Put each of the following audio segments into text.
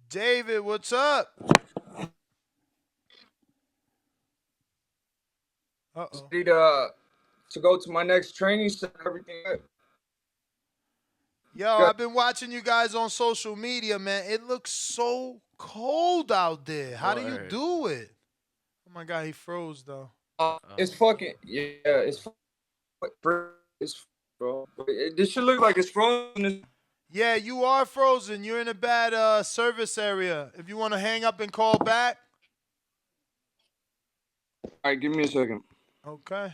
David, what's up? Uh-oh. Ready to go to my next training set. Everything Yo, good. I've been watching you guys on social media, man. It looks so cold out there. How do you Word. do it? Oh my God, he froze though. It's fucking it's bro. This should look like it's frozen. Yeah, you are frozen. You're in a bad service area. If you want to hang up and call back. All right, give me a second. Okay.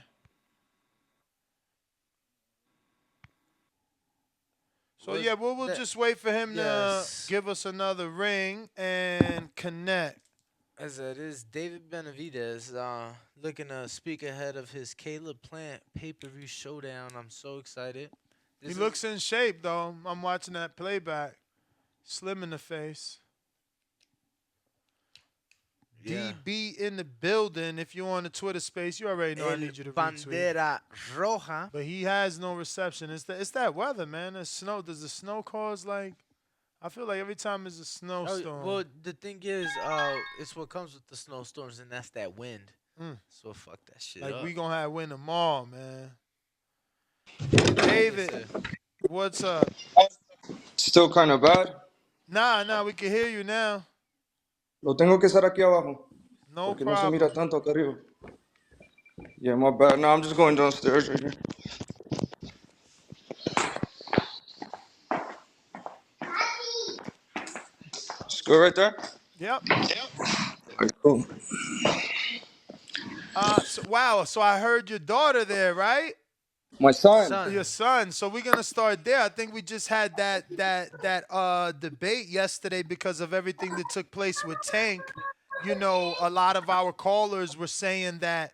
So Was yeah, we'll that? just wait for him to Yes. give us another ring and connect. As it is, David Benavidez looking to speak ahead of his Caleb Plant pay-per-view showdown. I'm so excited. He This is looks in shape though. I'm watching that playback. Slim in the face. yeah. DB in the building. If you're on the Twitter space, you already know I El need you to retweet. Bandera Roja. But he has no reception. It's that weather, man. The snow. Does the snow cause like? I feel like every time there's a Oh, snowstorm. well, the thing is, it's what comes with the snowstorms, and that's that wind. Mm, So fuck that shit like up. we gonna have win tomorrow, man. Like I David, said, what's up? Still kind of bad. Nah, we can hear you now. Lo tengo que hacer aquí abajo No porque no se mira problem. tanto acá arriba. Yeah, my bad. No, I'm just going downstairs right here. It's good right there. Yep. All right, cool. Wow. So I heard your daughter there, right? My son. son. Your son. So we're gonna start there. I think we just had that debate yesterday because of everything that took place with Tank. You know, a lot of our callers were saying that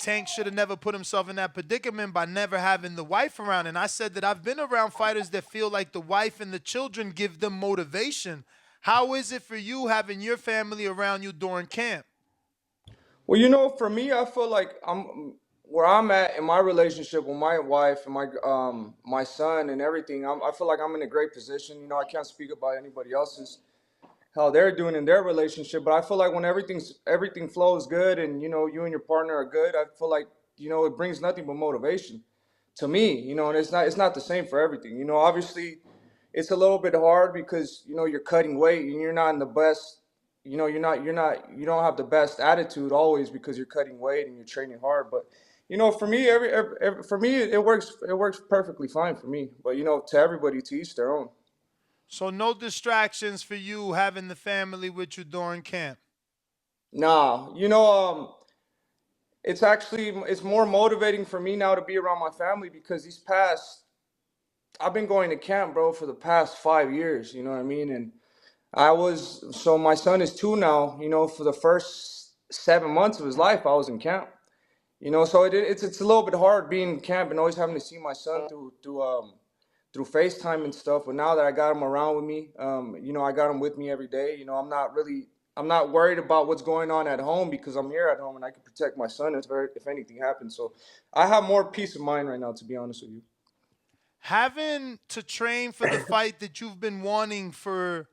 Tank should have never put himself in that predicament by never having the wife around. And I said that I've been around fighters that feel like the wife and the children give them motivation. How is it for you having your family around you during camp? Well, for me, I feel like I'm where I'm at in my relationship with my wife and my son and everything. I feel like I'm in a great position. I can't speak about anybody else's how they're doing in their relationship, but I feel like when everything flows good and you and your partner are good, I feel like it brings nothing but motivation to me. And it's not the same for everything. Obviously, it's a little bit hard because you're cutting weight and you're not in the best. You don't have the best attitude always because you're cutting weight and you're training hard. But for me, for me, it works perfectly fine for me. But to everybody, to each their own. So no distractions for you having the family with you during camp. Nah, it's more motivating for me now to be around my family because I've been going to camp, bro, for the past 5 years. You know what I mean? And my son is 2 now. For the first 7 months of his life, I was in camp. So it's a little bit hard being in camp and always having to see my son through FaceTime and stuff. But now that I got him around with me, I got him with me every day. I'm not worried about what's going on at home because I'm here at home and I can protect my son if anything happens. So I have more peace of mind right now, to be honest with you. Having to train for the fight that you've been wanting for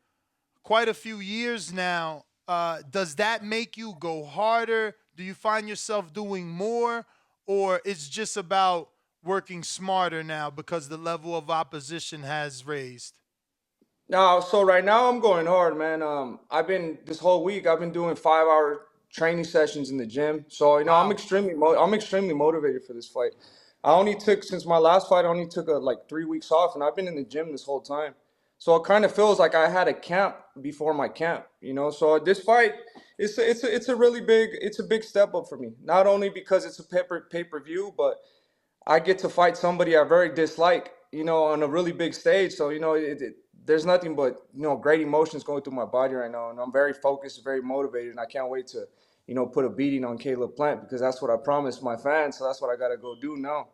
quite a few years now, does that make you go harder? Do you find yourself doing more? Or it's just about working smarter now because the level of opposition has raised? Now, so right now I'm going hard, man. This whole week I've been doing 5-hour training sessions in the gym. So Wow. I'm extremely motivated for this fight. Since my last fight, I only took like 3 weeks off, and I've been in the gym this whole time. So it kind of feels like I had a camp before my camp. So this fight, it's a really big step up for me. Not only because it's a pay per view, but I get to fight somebody I very dislike, on a really big stage. So, there's nothing but, great emotions going through my body right now. And I'm very focused, very motivated. And I can't wait to, put a beating on Caleb Plant because that's what I promised my fans. So that's what I got to go do now.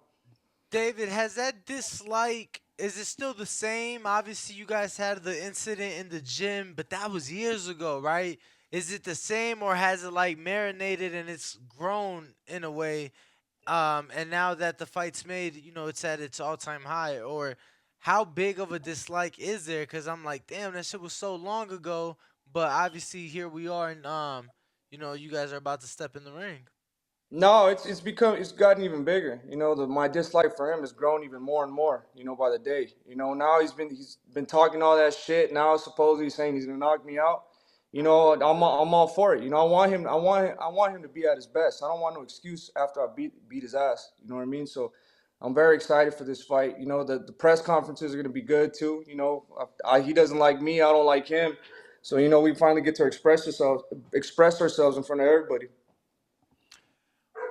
David, has that dislike, is it still the same? Obviously, you guys had the incident in the gym, but that was years ago, right? Is it the same, or has it like marinated and it's grown in a way? And now that the fight's made, it's at its all-time high, or how big of a dislike is there? Because I'm like, damn, that shit was so long ago. But obviously, here we are, and you guys are about to step in the ring. No, it's gotten even bigger. My dislike for him has grown even more and more. By the day. Now he's been talking all that shit. Now supposedly saying he's gonna knock me out. I'm all for it. I want him to be at his best. I don't want no excuse after I beat his ass. You know what I mean? So I'm very excited for this fight. The press conferences are gonna be good too. He doesn't like me. I don't like him. So we finally get to express ourselves in front of everybody.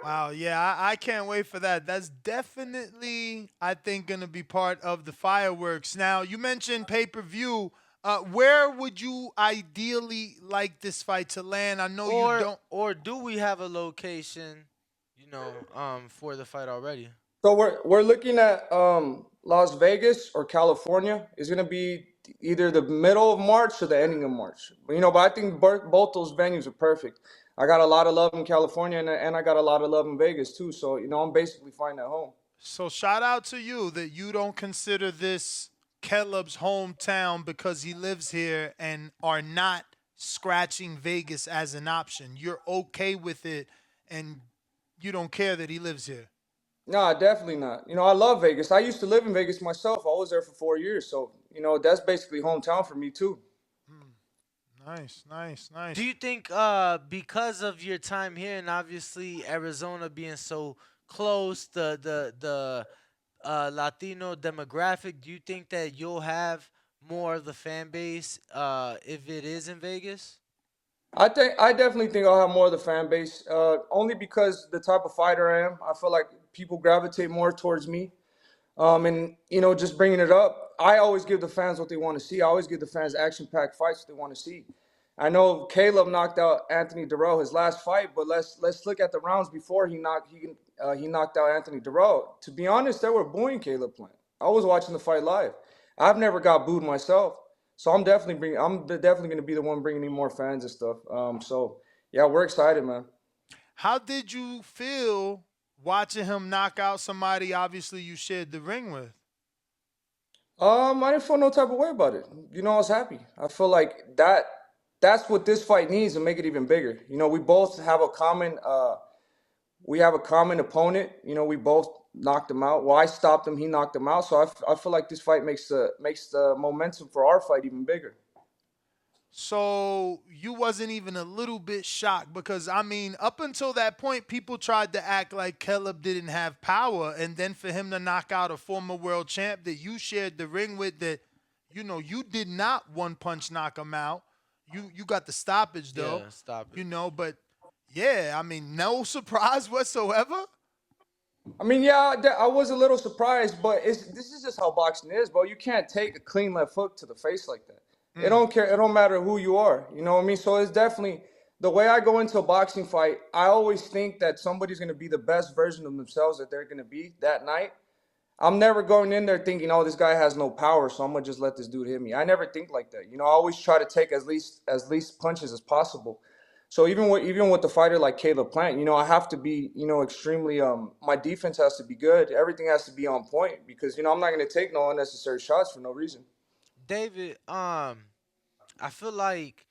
Wow, yeah, I can't wait for that. That's definitely, I think, going to be part of the fireworks. Now, you mentioned pay per view. Where would you ideally like this fight to land? I know you Or don't. or do we have a location, for the fight already? So we're looking at Las Vegas or California. It's gonna be either the middle of March or the ending of March. But I think both those venues are perfect. I got a lot of love in California and I got a lot of love in Vegas too. So I'm basically fine at home. So, shout out to you that you don't consider this Caleb's hometown because he lives here and are not scratching Vegas as an option. You're okay with it and you don't care that he lives here. Nah, definitely not. I love Vegas. I used to live in Vegas myself. I was there for 4 years. So that's basically hometown for me too. Hmm. Nice, nice, Do nice. you think because of your time here and obviously Arizona being so close, the Latino demographic, do you think that you'll have more of the fan base if it is in Vegas? I definitely think I'll have more of the fan base. Only because the type of fighter I am. I feel like people gravitate more towards me. And just bringing it up, I always give the fans what they want to see. I always give the fans action-packed fights they want to see. I know Caleb knocked out Anthony Durrell his last fight, but let's look at the rounds before he knocked out Anthony Durrell. To be honest, they were booing Caleb playing. I was watching the fight live. I've never got booed myself, so I'm definitely going to be the one bringing in more fans and stuff. So yeah, we're excited, man. How did you feel watching him knock out somebody obviously you shared the ring with? I didn't feel no type of way about it. I was happy. I feel like that's what this fight needs to make it even bigger. We have a common opponent. We both knocked him out. Well, I stopped him, he knocked him out. So I feel like this fight makes the momentum for our fight even bigger. So you wasn't even a little bit shocked because I mean, up until that point, people tried to act like Caleb didn't have power, and then for him to knock out a former world champ that you shared the ring with, that you did not one punch knock him out. You got the stoppage though, Yeah, stop it. but yeah, I mean, no surprise whatsoever. I mean, yeah, I was a little surprised, but this is just how boxing is, bro. You can't take a clean left hook to the face like that. It Mm. don't care. It don't matter who you are. You know what I mean? So it's definitely the way I go into a boxing fight. I always think that somebody's gonna be the best version of themselves that they're gonna be that night. I'm never going in there thinking, oh, this guy has no power, so I'm gonna just let this dude hit me. I never think like that. I always try to take as least punches as possible. So even with the fighter like Caleb Plant, I have to be, extremely my defense has to be good. Everything has to be on point because I'm not gonna take no unnecessary shots for no reason. David, I feel like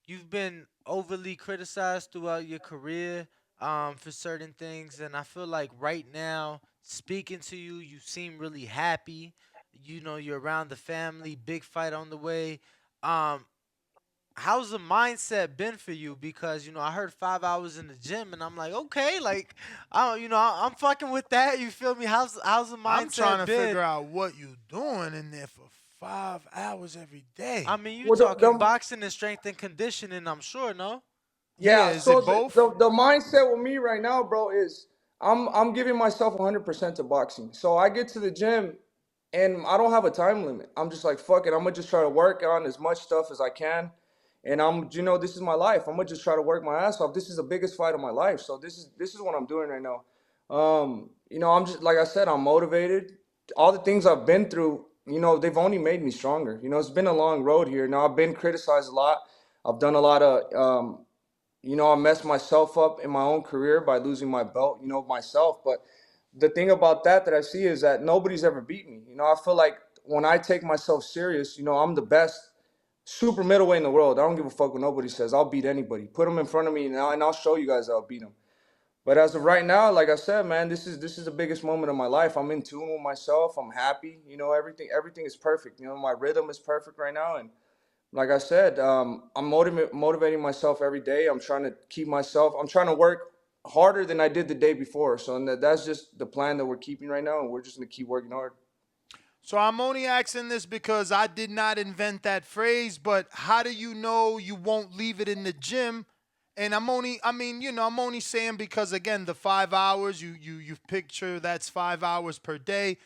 you've been overly criticized throughout your career for certain things, and I feel like right now, speaking to you, you seem really happy. You're around the family, big fight on the way. Um, how's the mindset been for you? Because I heard 5 hours in the gym, and I'm like, okay, like, I'm fucking with that. You feel me? How's the I'm trying mindset to figure been? out what you doing in there for 5 hours every I day. mean, you Well, talking boxing and strength and conditioning, I'm sure, no? Yeah, Yeah, is so it the, both? the, the mindset with me right now, bro, is I'm giving myself 100% to boxing. So I get to the gym and I don't have a time limit. I'm just like, fuck it. I'm gonna just try to work on as much stuff as I can. And this is my life. I'm gonna just try to work my ass off. This is the biggest fight of my life. So this is what I'm doing right now. I'm just like I said, I'm motivated. All the things I've been through, they've only made me stronger. It's been a long road here. Now I've been criticized a lot. I've done a lot of I messed myself up in my own career by losing my belt, myself. But the thing about that I see is that nobody's ever beat me. I feel like when I take myself serious, you know, I'm the best super middleweight in the world. I don't give a fuck what nobody says. I'll beat anybody. Put them in front of me, and I'll show you guys I'll beat them. But as of right now, like I said, man, this is the biggest moment of my life. I'm in tune with myself. I'm happy. You know, everything is perfect. You know, my rhythm is perfect right now, and like I said, I'm motivating myself every day. I'm trying to keep myself. I'm trying to work harder than I did the day before. So that's just the plan that we're keeping right now, and we're just gonna keep working hard. So I'm only asking this because I did not invent that phrase, but how do you know you won't leave it in the gym? And I'm only saying because again, the 5 hours, you picture that's 5 hours per day.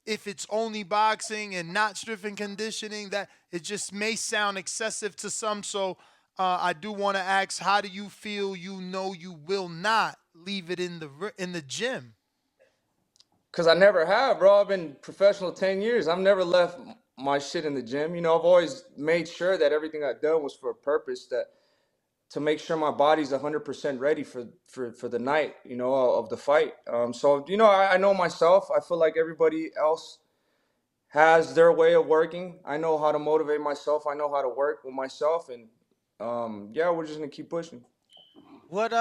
If it's only boxing and not strength and conditioning, that it just may sound excessive to some. So I do want to ask, how do you feel? You know, you will not leave it in the gym. Cause I never have, bro. I've been professional 10 years. I've never left my shit in the gym. You know, I've always made sure that everything I've done was for a purpose, that to make sure my body's 100% ready for the night, you know, of the fight. So you know, I know myself. I feel like everybody else has their way of working. I know how to motivate myself. I know how to work with myself, and yeah, we're just gonna keep pushing. What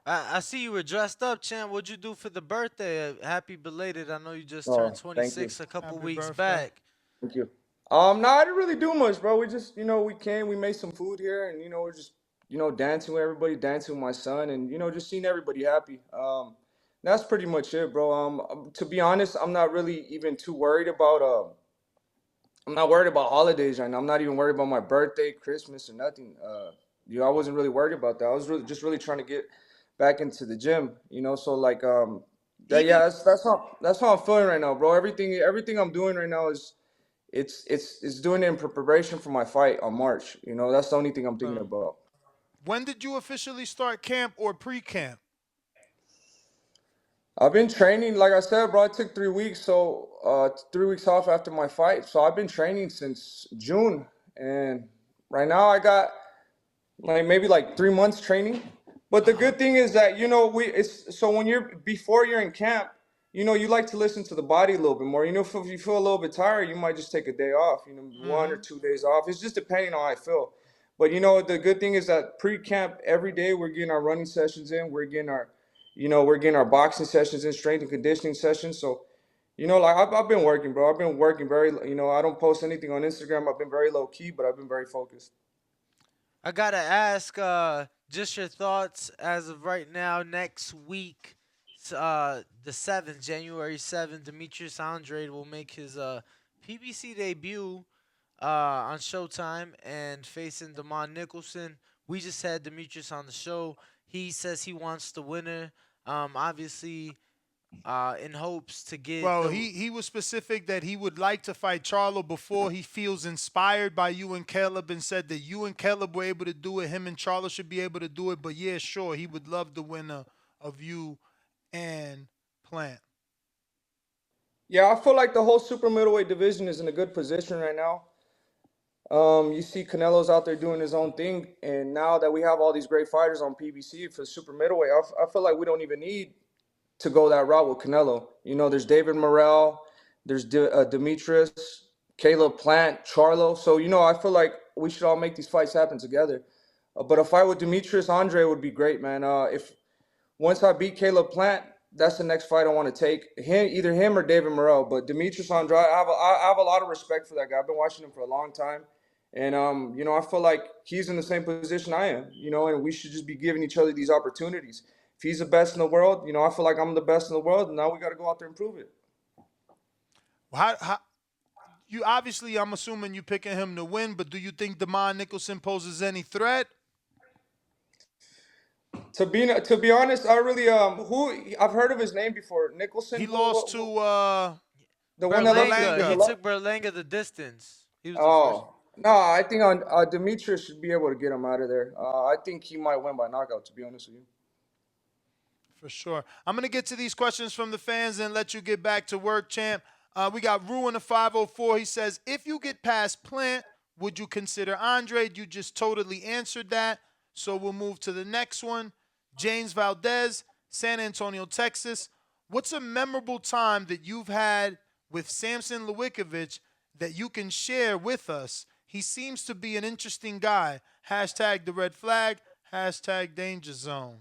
I see you were dressed up, champ. What'd you do for the birthday? Happy belated. I know you just turned Oh, thank you, 26 a couple Happy weeks birthday. back. thank you. No, I didn't really do much, bro. We just, you know, we made some food here, and you know, we're just, you know, dancing with everybody, dancing with my son, and you know, just seeing everybody happy. That's pretty much it, bro. To be honest, I'm not really even too worried about I'm not worried about holidays right now. I'm not even worried about my birthday, Christmas, or nothing. You know, I wasn't really worried about that. I was really trying to get back into the gym. You know, so like that. Yeah, Even that's how I'm feeling right now, bro. Everything I'm doing right now is it's doing it in preparation for my fight on March. You know, that's the only thing I'm thinking Uh, about. when did you officially start camp or pre-camp? I've been training, like I said, bro. I took 3 weeks, so 3 weeks off after my fight. So I've been training since June, and right now I got like maybe like 3 months training. But the good thing is that you know it's so when you're before you're in camp, you know you like to listen to the body a little bit more. You know if you feel a little bit tired, you might just take a day off. You know 1 or 2 days off. It's just depending on how I feel. But you know the good thing is that pre-camp every day we're getting our running sessions in. We're getting our boxing sessions in, strength and conditioning sessions. So you know, like I've been working, bro. I've been working very. You know, I don't post anything on Instagram. I've been very low key, but I've been very focused. I gotta ask, just your thoughts as of right now. Next week, the 7th, January 7th, Demetrius Andrade will make his PBC debut on Showtime and facing Damon Nicholson. We just had Demetrius on the show. He says he wants the winner. Obviously, in hopes to get Well, the. he was specific that he would like to fight Charlo before he feels inspired by you and Caleb and said that you and Caleb were able to do it. Him and Charlo should be able to do it. But yeah, sure, he would love the winner of you and Plant. Yeah, I feel like the whole super middleweight division is in a good position right now. You see Canelo's out there doing his own thing, and now that we have all these great fighters on PBC for super middleweight, I feel like we don't even need to go that route with Canelo. You know, there's David Morrell, there's Demetrius, Caleb Plant, Charlo. So you know, I feel like we should all make these fights happen together. But a fight with Demetrius Andre would be great, man. If once I beat Caleb Plant, that's the next fight I want to take. Either him or David Morrell. But Demetrius Andrade, I have a lot of respect for that guy. I've been watching him for a long time, and you know, I feel like he's in the same position I am. You know, and we should just be giving each other these opportunities. If he's the best in the world, you know, I feel like I'm the best in the world, and now we got to go out there and prove it. How you obviously, I'm assuming you picking him to win, but do you think Damon Nicholson poses any threat? To be honest, I really who I've heard of his name before. Nicholson, He who lost what, to the one that lost to Berlanga. He Berlanga. Brazil? took Berlanga the distance. He was the first. Oh, no, I think on Demetrius should be able to get him out of there. I think he might win by knockout, to be honest with you. For sure. I'm going to get to these questions from the fans and let you get back to work, champ. We got Ruin the 504. He says, if you get past Plant, would you consider Andre? You just totally answered that. So we'll move to the next one. James Valdez, San Antonio, Texas. What's a memorable time that you've had with Samson Lewickovich that you can share with us? He seems to be an interesting guy. Hashtag the red flag. Hashtag danger zone.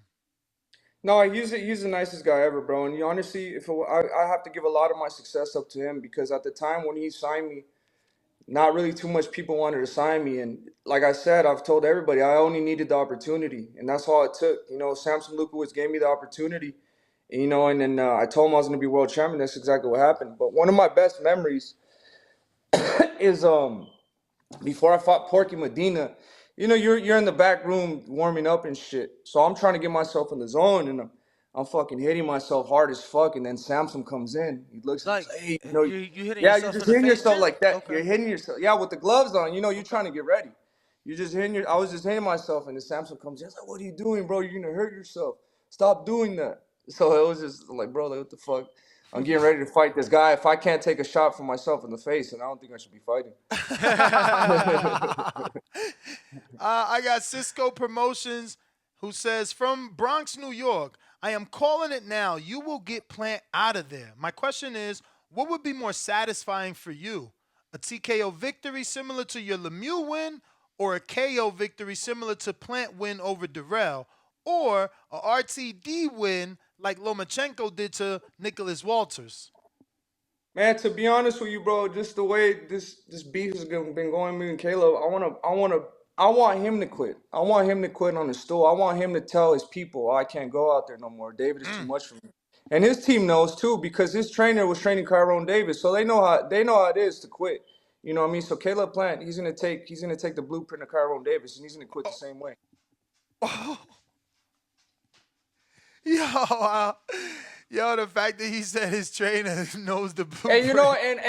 No, he's the nicest guy ever, bro. And honestly, I have to give a lot of my success up to him because at the time when he signed me, not really too much people wanted to sign me. And like I said, I've told everybody I only needed the opportunity, and that's all it took. Samson Lewkowicz gave me the opportunity, and then I told him I was going to be world champion. That's exactly what happened. But one of my best memories is before I fought Porky Medina. You're in the back room warming up and shit. So I'm trying to get myself in the zone, and I'm fucking hitting myself hard as fuck. And then Samson comes in. He looks Like like, hey, you hitting yeah, you're yourself just in the hitting face, yourself Champ? like that. Okay. You're hitting yourself, yeah, with the gloves on. You're trying to get ready. I was just hitting myself, and then Samson comes in. He's like, what are you doing, bro? You're gonna hurt yourself. Stop doing that. So it was just like, bro, like, what the fuck? I'm getting ready to fight this guy. If I can't take a shot for myself in the face, then I don't think I should be fighting. I got Cisco Promotions who says, from Bronx, New York, I am calling it now. You will get Plant out of there. My question is, what would be more satisfying for you? A TKO victory similar to your Lemieux win, or a KO victory similar to Plant win over Durrell, or a RTD win like Lomachenko did to Nicholas Walters? Man, to be honest with you, bro, just the way this beef has been going, me and Caleb, I want him to quit. I want him to quit on the stool. I want him to tell his people, I can't go out there no more. David is too much for me. And his team knows too, because his trainer was training Kyron Davis, so they know how it is to quit. You know what I mean? So Caleb Plant, he's gonna take the blueprint of Kyron Davis, and he's gonna quit the same way. Yo, the fact that he said his trainer knows the And blueprint.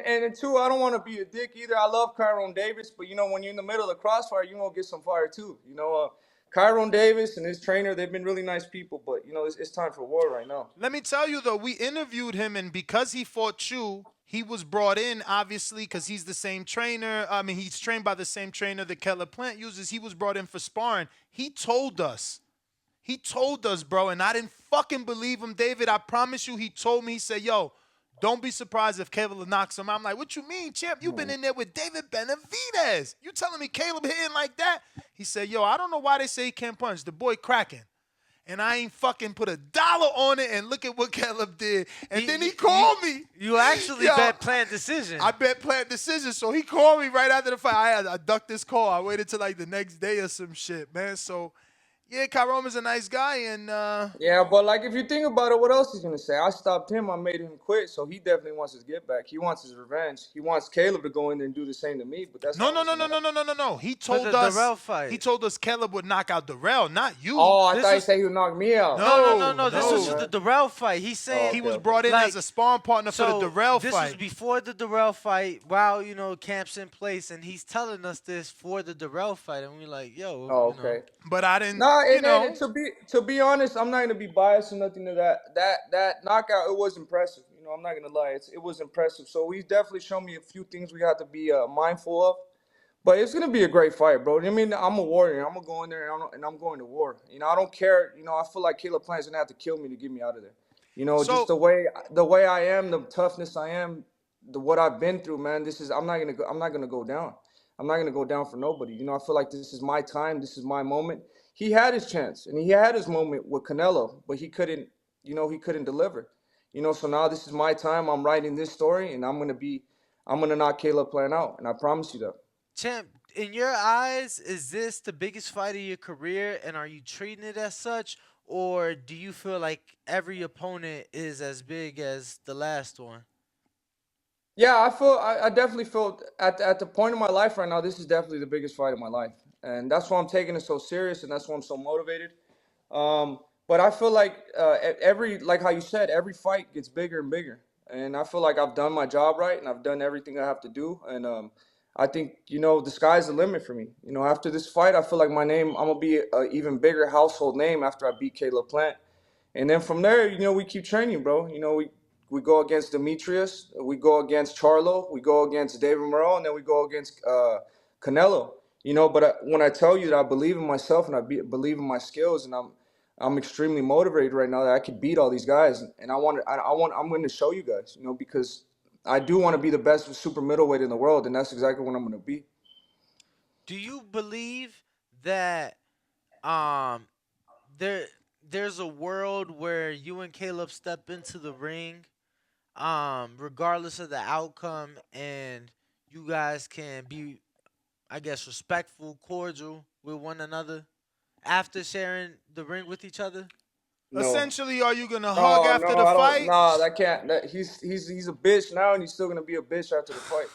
and two, I don't want to be a dick either. I love Kyron Davis, but when you're in the middle of the crossfire, you're gonna get some fire too. Kyron Davis and his trainer, they've been really nice people, but it's time for war right now. Let me tell you though, we interviewed him, and because he fought Chu, he was brought in obviously because he's the same trainer. I mean, he's trained by the same trainer that Caleb Plant uses. He was brought in for sparring. He told us, bro, and I didn't fucking believe him, David. I promise you, he told me. He said, "Yo, don't be surprised if Caleb knocks him out." I'm like, "What you mean, champ? You've been in there with David Benavidez. You telling me Caleb hitting like that?" He said, "Yo, I don't know why they say he can't punch. The boy cracking." And I ain't fucking put $1 on it, and look at what Caleb did. And then he called me. You actually bet Plant decision. I bet Plant decision. So he called me right after the fight. I ducked this call. I waited till like the next day or some shit, man. So, yeah, Kyron is a nice guy. And Yeah, but like if you think about it, what else he's gonna say? I stopped him. I made him quit. So he definitely wants his get back. He wants his revenge. He wants Caleb to go in there and do the same to me. But that's no. He told us Durrell fight. He told us Caleb would knock out Durrell, not you. Oh, I thought he said he would knock me out. No. This was the Durrell fight. He's saying He was brought in as a sparring partner for the Durrell fight. This was before the Durrell fight. While camp's in place, and he's telling us this for the Durrell fight, and we're like, yo. Oh, okay. But I didn't. Nah, and to be honest, I'm not gonna be biased or nothing to that. That knockout, it was impressive. I'm not gonna lie, it was impressive. So he's definitely shown me a few things we have to be mindful of. But it's gonna be a great fight, bro. I mean, I'm a warrior. I'm gonna go in there and I'm going to war. I don't care. I feel like Caleb Plant's gonna have to kill me to get me out of there. Just the way I am, the toughness I am, what I've been through, man. I'm not gonna go down. I'm not gonna go down for nobody. I feel like this is my time. This is my moment. He had his chance and he had his moment with Canelo, but he couldn't deliver. So now this is my time. I'm writing this story, and I'm gonna knock Caleb Plant out, and I promise you that. Champ, in your eyes, is this the biggest fight of your career, and are you treating it as such, or do you feel like every opponent is as big as the last one? Yeah, I definitely feel at the point of my life right now, this is definitely the biggest fight of my life, and that's why I'm taking it so serious, and that's why I'm so motivated. But I feel like like how you said, every fight gets bigger and bigger, and I feel like I've done my job right, and I've done everything I have to do, and I think the sky's the limit for me. After this fight, I feel like I'm gonna be an even bigger household name after I beat Caleb Plant, and then from there, we keep training, bro. We go against Demetrius, we go against Charlo, we go against David Moreau, and then we go against Canelo. But when I tell you that I believe in myself and I believe in my skills, and I'm extremely motivated right now that I could beat all these guys, and I'm going to show you guys, because I do want to be the best super middleweight in the world, and that's exactly what I'm going to be. Do you believe that um there there's a world where you and Caleb step into the ring, regardless of the outcome, and you guys can be, I guess, respectful, cordial with one another after sharing the ring with each other? No. Essentially, are you gonna hug No, after no, the I don't. fight? Nah, that can't. He's a bitch now, and he's still gonna be a bitch after the fight.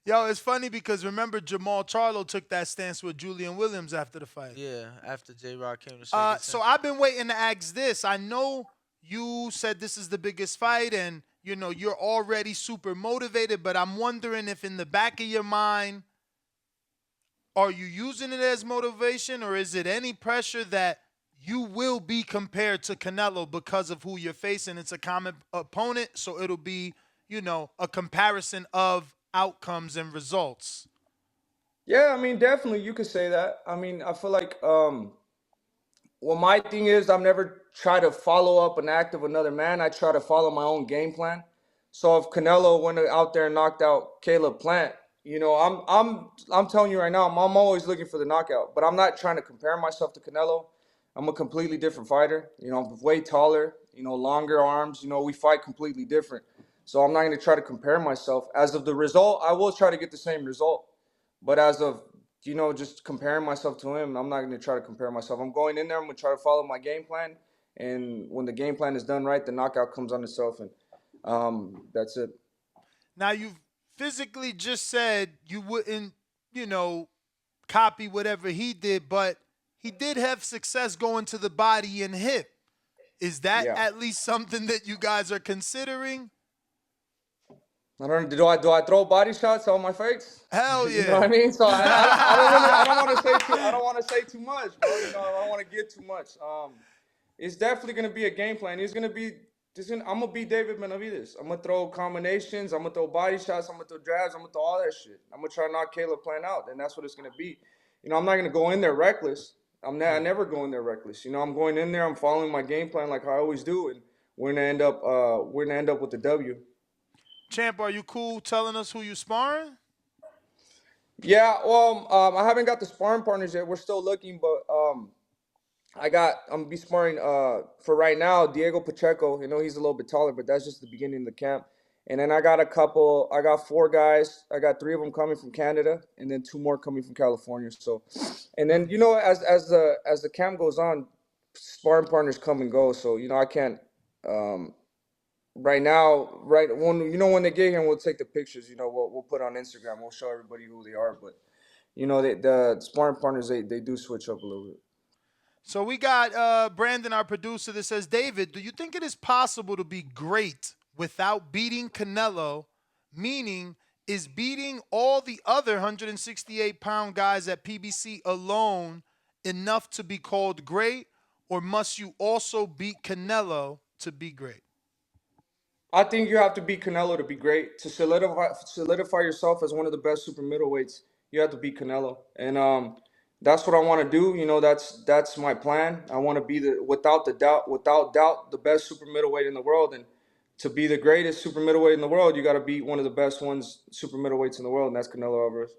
Yo, it's funny because remember Jamal Charlo took that stance with Julian Williams after the fight. Yeah, after J Rock came to shake his So hand. I've been waiting to ask this. I know you said this is the biggest fight, and you know you're already super motivated. But I'm wondering if in the back of your mind, are you using it as motivation, or is it any pressure that you will be compared to Canelo because of who you're facing? It's a common opponent, so it'll be, you know, a comparison of outcomes and results. Yeah, I mean, definitely, you could say that. I mean, I feel like well, my thing is, I've never tried to follow up an act of another man. I try to follow my own game plan. So if Canelo went out there and knocked out Caleb Plant, you know, I'm telling you right now, I'm always looking for the knockout. But I'm not trying to compare myself to Canelo. I'm a completely different fighter. You know, I'm way taller. You know, longer arms. You know, we fight completely different. So I'm not going to try to compare myself. As of the result, I will try to get the same result. But as of just comparing myself to him, I'm not going to try to compare myself. I'm going in there. I'm going to try to follow my game plan, and when the game plan is done right, the knockout comes on itself, and that's it. Now you've physically just said you wouldn't, you know, copy whatever he did, but he did have success going to the body and hip. Is that Yeah. at least something that you guys are considering? I don't. Do I throw body shots on my face? Hell You know what I yeah. mean? So I don't really. I don't want to say too. I don't want to say too much, bro. You know, I don't want to get too much. It's definitely gonna be a game plan. It's gonna be. I'm gonna beat David Benavidez. I'm gonna throw combinations. I'm gonna throw body shots. I'm gonna throw jabs. I'm gonna throw all that shit. I'm gonna try to knock Caleb Plant out, and that's what it's gonna be. You know, I'm not gonna go in there reckless. I never go in there reckless. You know, I'm going in there. I'm following my game plan like I always do, and we're gonna end up. We're gonna end up with the W. Champ, are you cool telling us who you sparring? Yeah, well, I haven't got the sparring partners yet. We're still looking, but I'm gonna be sparring for right now Diego Pacheco. You know he's a little bit taller, but that's just the beginning of the camp. And then I got a couple. I got four guys. I got three of them coming from Canada, and then two more coming from California. So, and then as the camp goes on, sparring partners come and go. So I can't. Um, right now, right when they get here, we'll take the pictures. We'll put on Instagram. We'll show everybody who they are. But the sparring partners they do switch up a little bit. So we got Brandon, our producer, that says, David, do you think it is possible to be great without beating Canelo? Meaning, is beating all the other 168-pound guys at PBC alone enough to be called great? Or must you also beat Canelo to be great? I think you have to beat Canelo to be great. To solidify yourself as one of the best super middleweights, you have to beat Canelo, and that's what I want to do. That's my plan. I want to be without doubt, the best super middleweight in the world, and to be the greatest super middleweight in the world, you got to beat one of the best super middleweights in the world, and that's Canelo Alvarez.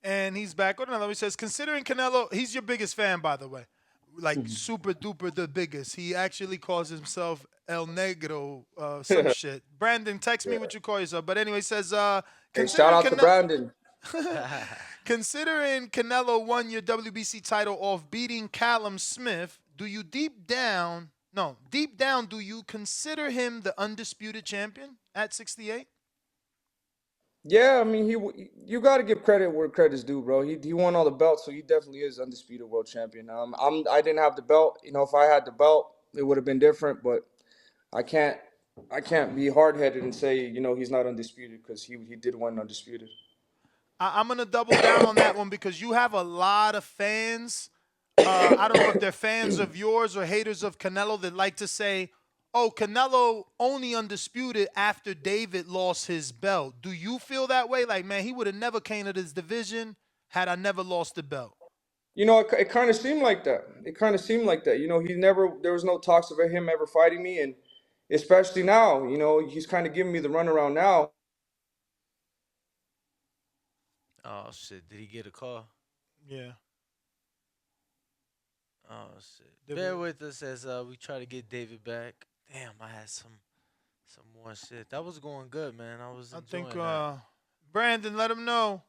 And he's back with another one. He says, considering Canelo, he's your biggest fan, by the way. Like, super duper the biggest. He actually calls himself El Negro, some shit. Brandon, text me Yeah. what you call yourself. But anyway, he says, Hey, shout out to Brandon. considering Canelo won your WBC title off beating Callum Smith, deep down, do you consider him the undisputed champion at 68? Yeah, I mean, you got to give credit where credit's due, bro. He won all the belts, so he definitely is undisputed world champion. I didn't have the belt. If I had the belt, it would have been different. But I can't I can't be hard headed and say he's not undisputed because he did win undisputed. I'm going to double down on that one because you have a lot of fans. I don't know if they're fans of yours or haters of Canelo that like to say, oh, Canelo only undisputed after David lost his belt. Do you feel that way? Like, man, he would have never came to this division had I never lost the belt. It kind of seemed like that. It kind of seemed like that. He never. There was no talks of him ever fighting me, and especially now. You know, he's kind of giving me the runaround now. Oh shit! Did he get a call? Yeah. Oh shit! Did Bear we- with us as we try to get David back. Damn, I had some more shit. That was going good, man. I was I think enjoying that. Brandon, let him know.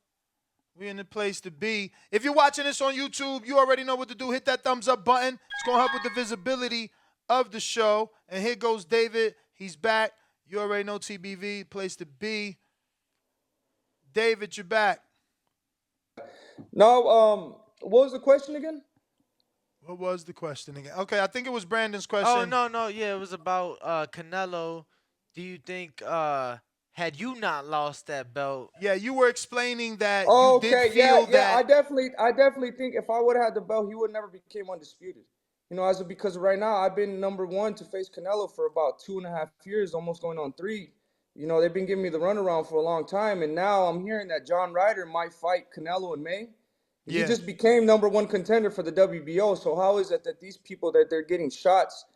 We in the place to be. If you're watching this on YouTube, you already know what to do. Hit that thumbs up button. It's going to help with the visibility of the show. And here goes David. He's back. You already know TBV, place to be. David, you're back. No, what was the question again? What was the question again? Okay, I think it was Brandon's Oh question. no, yeah, it was about Canelo. Do you think had you not lost that belt? Yeah, you were explaining that you did Okay, yeah, feel yeah. that. I definitely think if I would have had the belt, he would never became undisputed. You know, because right now I've been number one to face Canelo for about 2.5 years, almost going on 3. You know, they've been giving me the runaround for a long time, and now I'm hearing that John Ryder might fight Canelo in May. He Yeah. just became number one contender for the WBO. So how is it that these people that they're getting shots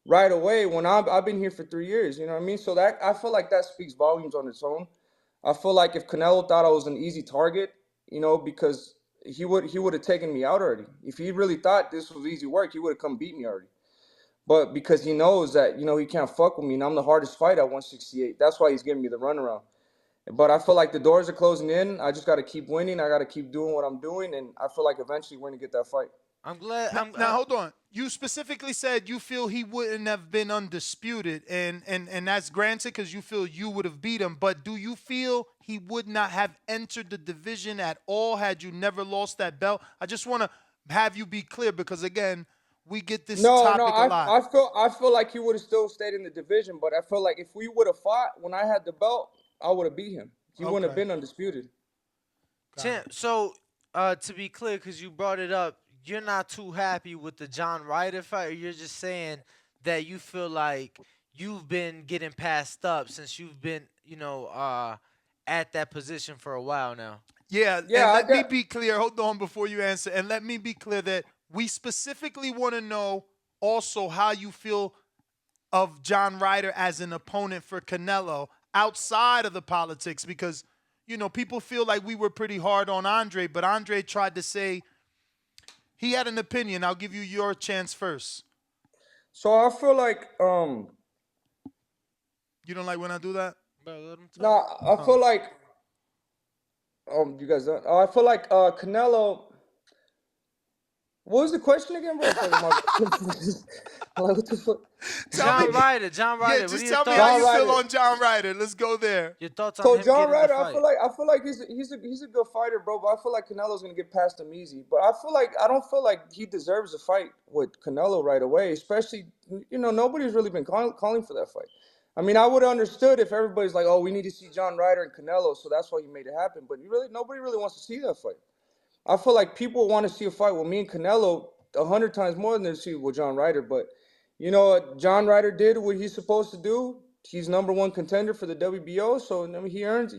right away when I've been here for 3 years? You know what I mean? So that I feel like that speaks volumes on its own. I feel like if Canelo thought I was an easy target, you know, because he would have taken me out already. If he really thought this was easy work, he would have come beat me already. But because he knows that, you know, he can't fuck with me and I'm the hardest fight at 168, that's why he's giving me the runaround. But I feel like the doors are closing in. I just got to keep winning. I got to keep doing what I'm doing, and I feel like eventually we're gonna get that fight. I'm glad. Now hold on. You specifically said you feel he wouldn't have been undisputed, and that's granted because you feel you would have beat him. But do you feel he would not have entered the division at all had you never lost that belt? I just want to have you be clear because again, we get this No, topic a lot. I feel like he would have still stayed in the division, but I feel like if we would have fought when I had the belt, I would have beat him. He wouldn't have Okay, been undisputed. got it. Champ, so to be clear, because you brought it up, you're not too happy with the John Ryder fight, or you're just saying that you feel like you've been getting passed up since you've been, at that position for a while now. Yeah, Yeah, and let me be clear. Hold on before you answer, and let me be clear that we specifically want to know also how you feel of John Ryder as an opponent for Canelo outside of the politics because, people feel like we were pretty hard on Andre, but Andre tried to say he had an opinion. I'll give you your chance first. So I feel like You don't like when I do that? Bro, let him no, talk. I feel like you guys don't. I feel like Canelo. What was the question again, bro? Sorry, I'm like, what the fuck? Tell me. John Yeah, Ryder. What are just your tell me thoughts? how John you feel Ryder. on John Ryder. Let's go there. Your thoughts on So him John getting the Ryder, fight? I feel like he's a good fighter, bro. But I feel like Canelo's gonna get past him easy. But I don't feel like he deserves a fight with Canelo right away. Especially, nobody's really been calling for that fight. I mean, I would have understood if everybody's like, oh, we need to see John Ryder and Canelo, so that's why he made it happen. But nobody really wants to see that fight. I feel like people want to see a fight with me and Canelo 100 times more than they see with John Ryder. But you know what? John Ryder did what he's supposed to do. He's number one contender for the WBO, so I mean, he earned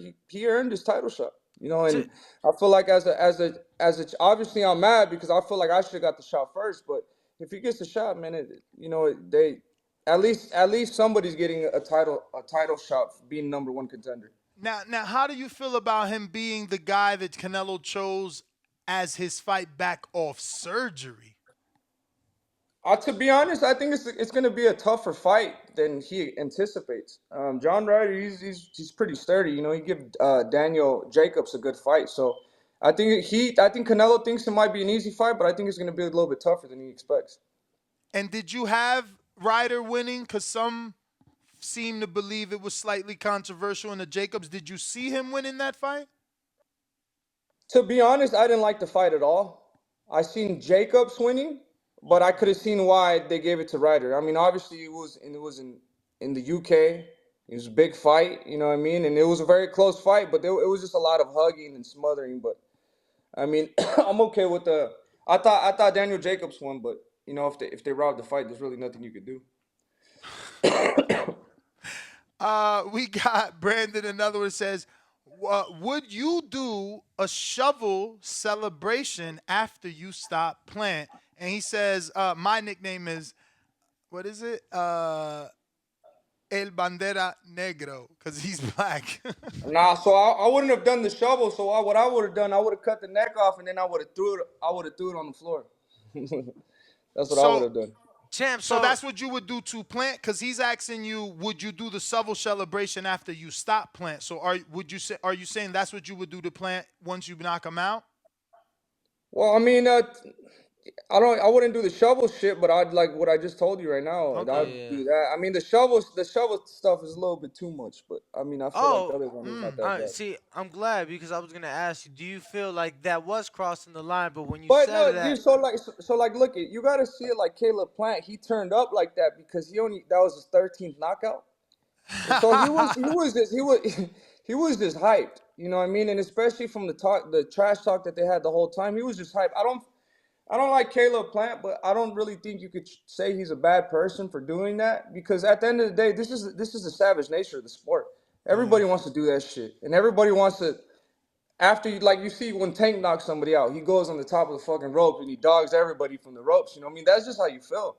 his title shot. To, And I feel like obviously I'm mad because I feel like I should have got the shot first. But if he gets the shot, man, they at least somebody's getting a title shot for being number one contender. Now, how do you feel about him being the guy that Canelo chose as his fight back off surgery? To be honest, I think it's going to be a tougher fight than he anticipates. John Ryder, he's pretty sturdy. He give Daniel Jacobs a good fight. So I think Canelo thinks it might be an easy fight, but I think it's going to be a little bit tougher than he expects. And did you have Ryder winning? Because some seem to believe it was slightly controversial in the Jacobs. Did you see him winning that fight? To be honest, I didn't like the fight at all. I seen Jacobs winning, but I could have seen why they gave it to Ryder. I mean, obviously it was in the UK. It was a big fight, you know what I mean, and it was a very close fight. But it was just a lot of hugging and smothering. But I mean, I'm okay with the. I thought Daniel Jacobs won, but if they robbed the fight, there's really nothing you could do. We got Brandon, another one says, would you do a shovel celebration after you stop plant? And he says, my nickname is, what is it? El Bandera Negro, because he's black. Nah, so I wouldn't have done the shovel. So what I would have done, I would have cut the neck off, and then I would have threw it. I would have threw it on the floor. That's what I would So, have done. Champ, so that's what you would do to Plant, because he's asking you, would you do the shovel celebration after you stop Plant? So are you saying that's what you would do to Plant once you knock him out? Well, I mean, I wouldn't do the shovel shit, but I'd like what I just told you right now. I'd yeah. do that. I mean, the shovel stuff is a little bit too much, but I mean, I feel like the Oh, other one is not that bad. see, I'm glad because I was gonna ask you, do you feel like that was crossing the line? But when you But said no, dude. that, So like, look, you got to see it like Caleb Plant. He turned up like that because that was his 13th knockout. And so he was just hyped. You know what I mean? And especially from the trash talk that they had the whole time, he was just hyped. I don't like Caleb Plant, but I don't really think you could say he's a bad person for doing that because at the end of the day, this is the savage nature of the sport. Everybody wants to do that shit, and everybody wants to. After you see when Tank knocks somebody out, he goes on the top of the fucking rope and he dogs everybody from the ropes. You know what I mean? That's just how you feel,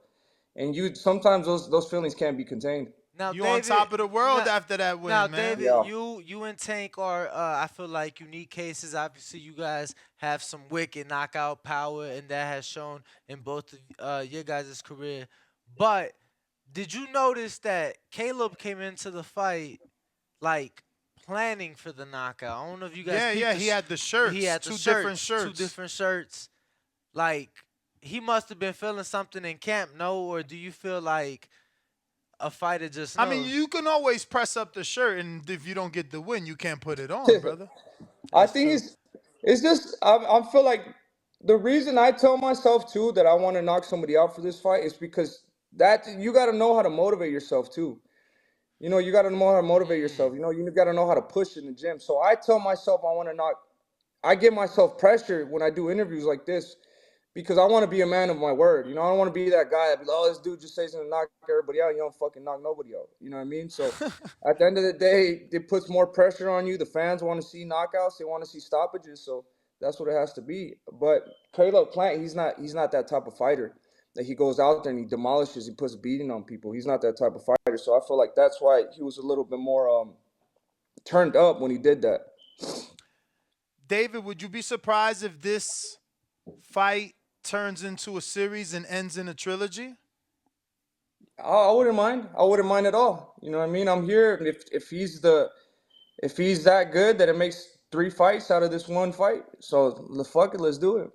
and you sometimes those feelings can't be contained. now You on David, top of the world now, after that win, now man. David, Yeah. you and Tank are, I feel like unique cases. Obviously, you guys have some wicked knockout power, and that has shown in both of your guys' career. But did you notice that Caleb came into the fight like planning for the knockout? I don't know if you guys Yeah, peeped yeah, the he sh- had the shirts, he had the two shirts, different two shirts. different shirts. Like he must have been feeling something in camp, no? Or do you feel like a fighter just I mean, knows? you can always press up the shirt, and if you don't get the win, you can't put it on, brother. I That's think true. it's just I feel like the reason I tell myself too that I want to knock somebody out for this fight is because that you got to know how to motivate yourself too. You know, you got to know how to motivate yourself. You know, you got to know how to push in the gym. So I tell myself I want to knock. I give myself pressure when I do interviews like this because I want to be a man of my word. You know, I don't want to be that guy that be like, oh, this dude just says he's gonna knock everybody out. You don't fucking knock nobody out. You know what I mean? So at the end of the day, it puts more pressure on you. The fans want to see knockouts. They want to see stoppages. So that's what it has to be. But Caleb Plant, he's not that type of fighter that he goes out there and he demolishes, he puts a beating on people. He's not that type of fighter. So I feel like that's why he was a little bit more turned up when he did that. David, would you be surprised if this fight turns into a series and ends in a trilogy? I wouldn't mind. I wouldn't mind at all. You know what I mean? I'm here. If he's that good that it makes 3 fights out of this one fight, so fuck it, let's do it.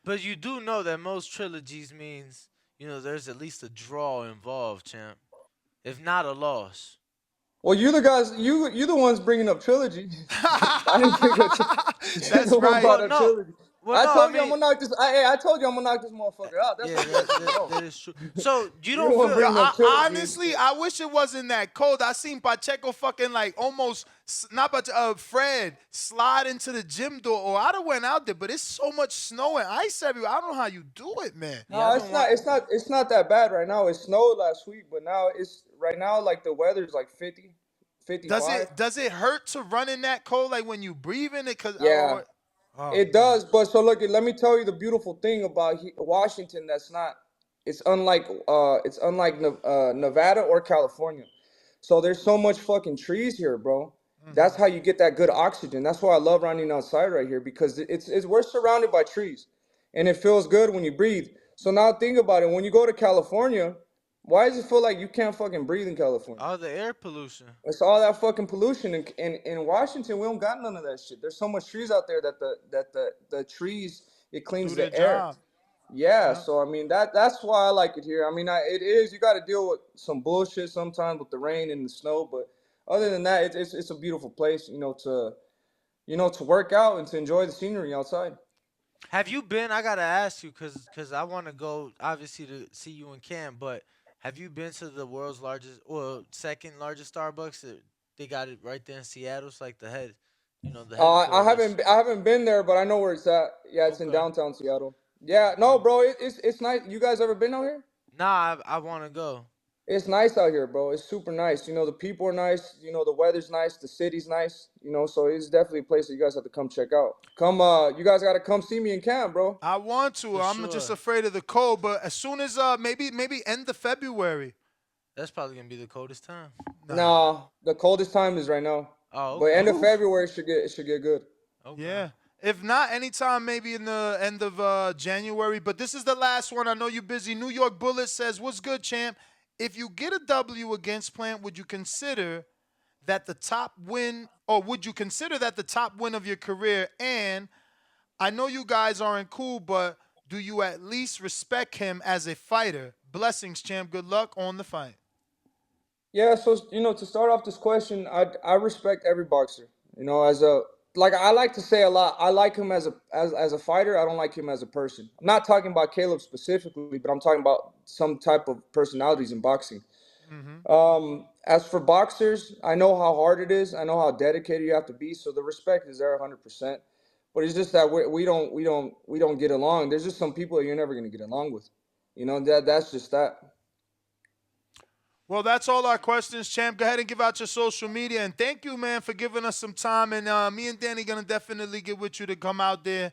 But you do know that most trilogies means, there's at least a draw involved, champ. If not a loss. Well, you the guys, you the ones bringing up trilogy. I didn't bring up. You're That's the one right. brought Well, up no. trilogy. Well, I no, I told you I'm mean, gonna knock this. I told you I'm gonna knock this motherfucker out. That's yeah, what you that, know. that is true. So you You're the don't one feel. bringing up trilogy. Honestly, I wish it wasn't that cold. I seen Pacheco fucking like almost not Fred slide into the gym door, or I'd have went out there. But it's so much snow and ice everywhere. I don't know how you do it, man. Yeah, I've No, been it's not. It's not that bad right now. It snowed last week, but now it's right now like the weather's like 50, 55. Does it hurt to run in that cold, like when you breathe in it? Yeah, Oh it man. does. But so look, let me tell you the beautiful thing about Washington. That's not. It's unlike Nevada or California. So there's so much fucking trees here, bro. That's how you get that good oxygen. That's why I love running outside right here because it's we're surrounded by trees, and it feels good when you breathe. So now think about it. When you go to California, why does it feel like you can't fucking breathe in California? all the air pollution. It's all that fucking pollution. In Washington, we don't got none of that shit. There's so much trees out there that the trees it Do cleans their the air. job. Yeah, Yeah. so I mean that's why I like it here. I mean, it is you got to deal with some bullshit sometimes with the rain and the snow, but other than that, it's a beautiful place, to work out and to enjoy the scenery outside. Have you been? I gotta ask you, cause I want to go obviously to see you in camp. But have you been to the world's largest, or second largest Starbucks? They got it right there in Seattle. It's like the I headquarters. haven't been there, but I know where it's at. Yeah, it's in Okay. downtown Seattle. Yeah, no, bro, it's nice. You guys ever been out here? Nah, I want to go. It's nice out here, bro. It's super nice. The people are nice. The weather's nice. The city's nice. So it's definitely a place that you guys have to come check out. You guys got to come see me in camp, bro. I want to. For I'm just sure. afraid of the cold. But as soon as maybe end of February. That's probably gonna be the coldest time. No, the coldest time is right now. Oh, But okay. end of February should get good. Okay. Yeah. If not, anytime maybe in the end of January. But this is the last one. I know you're busy. New York Bullet says, what's good, champ? If you get a W against Plant, would you consider that the top win, or would you consider that the top win of your career? And I know you guys aren't cool, but do you at least respect him as a fighter? Blessings, champ. Good luck on the fight. Yeah, so to start off this question, I respect every boxer. As a like I like to say a lot, I like him as a fighter. I don't like him as a person. I'm not talking about Caleb specifically, but I'm talking about some type of personalities in boxing. As for boxers, I know how hard it is. I know how dedicated you have to be. So the respect is there 100%. But it's just that we don't get along. There's just some people that you're never gonna get along with. That's just that. Well, that's all our questions, champ. Go ahead and give out your social media. And thank you, man, for giving us some time. And me and Danny going to definitely get with you to come out there.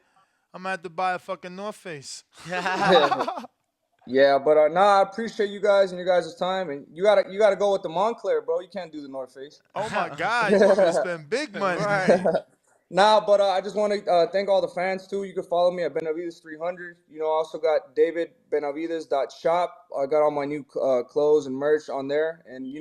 I'm going to have to buy a fucking North Face. Yeah, but I appreciate you guys and your guys' time. And you gotta go with the Montclair, bro. You can't do the North Face. Oh, my God. You want me to spend big money. Right. Nah, but I just want to thank all the fans, too. You can follow me at Benavidez300. I also got DavidBenavidez.shop. I got all my new clothes and merch on there. And,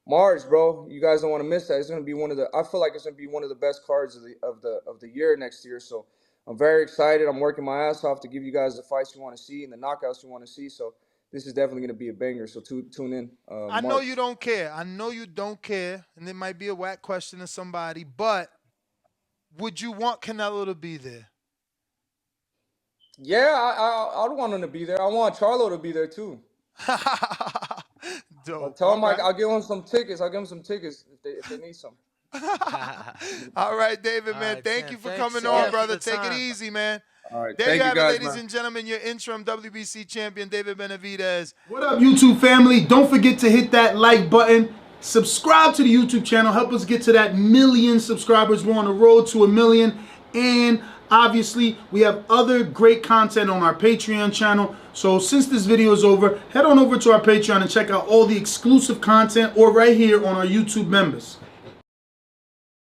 March, bro, you guys don't want to miss that. It's going to be I feel like it's going to be one of the best cards of the year next year. So I'm very excited. I'm working my ass off to give you guys the fights you want to see and the knockouts you want to see. So this is definitely going to be a banger. So tune in. I know you don't care. I know you don't care. And it might be a whack question to somebody, but would you want Canelo to be there? Yeah, I'd want him to be there. I want Charlo to be there too. Dope. Tell him I'll give him some tickets. I'll give him some tickets if they need some. All right, David, man. right, thank Sam. you for Thanks coming so much on, for brother. the Take it time. easy, man. All right, There thank you have guys, it, ladies man. and gentlemen, your interim WBC champion, David Benavidez. What up, YouTube family? Don't forget to hit that like button. Subscribe to the YouTube channel. Help us get to that 1 million subscribers. We're on the road to 1 million. And obviously, we have other great content on our Patreon channel. So since this video is over, head on over to our Patreon and check out all the exclusive content or right here on our YouTube members.